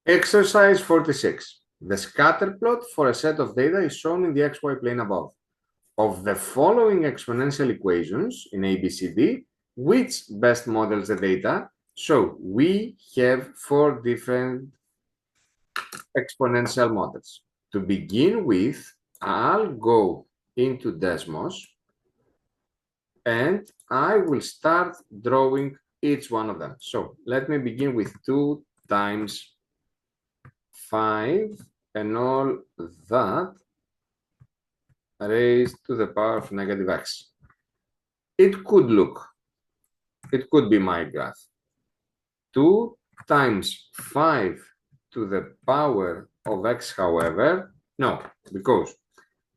Exercise 46. The scatter plot for a set of data is shown in the xy plane above. Of the following exponential equations in ABCD, which best models the data? So we have 4 different exponential models. To begin with, I'll go into Desmos and I will start drawing each one of them. So let me begin with 2 times 5 and all that raised to the power of negative x. It could be my graph. 2 times 5 to the power of x, however, no, because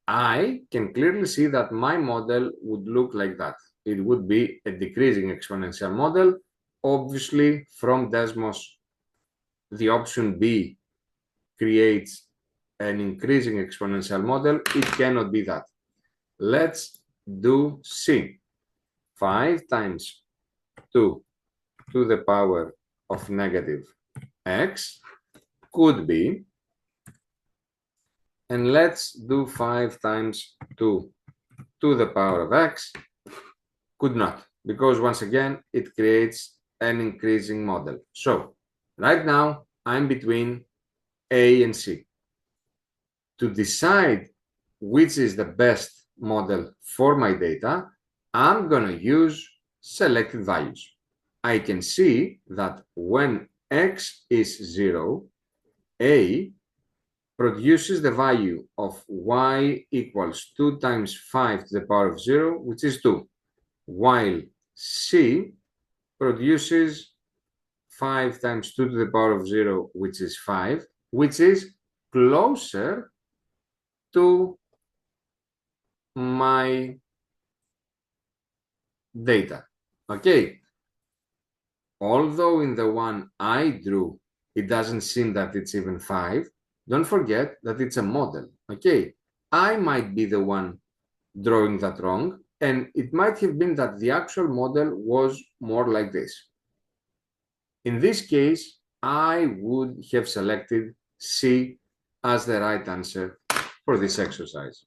I can clearly see that my model would look like that. It would be a decreasing exponential model. Obviously, from Desmos, the option B creates an increasing exponential model. It cannot be that. Let's do C. 5 times 2 to the power of negative x could be, and let's do 5 times 2 to the power of x, could not, because once again it creates an increasing model. So right now I'm between A and C. To decide which is the best model for my data, I'm going to use selected values. I can see that when x is 0, A produces the value of y equals 2 times 5 to the power of 0, which is 2, while C produces 5 times 2 to the power of 0, which is 5, which is closer to my data. Okay. Although in the one I drew, it doesn't seem that it's even 5, don't forget that it's a model. Okay. I might be the one drawing that wrong, and it might have been that the actual model was more like this. In this case, I would have selected C as the right answer for this exercise.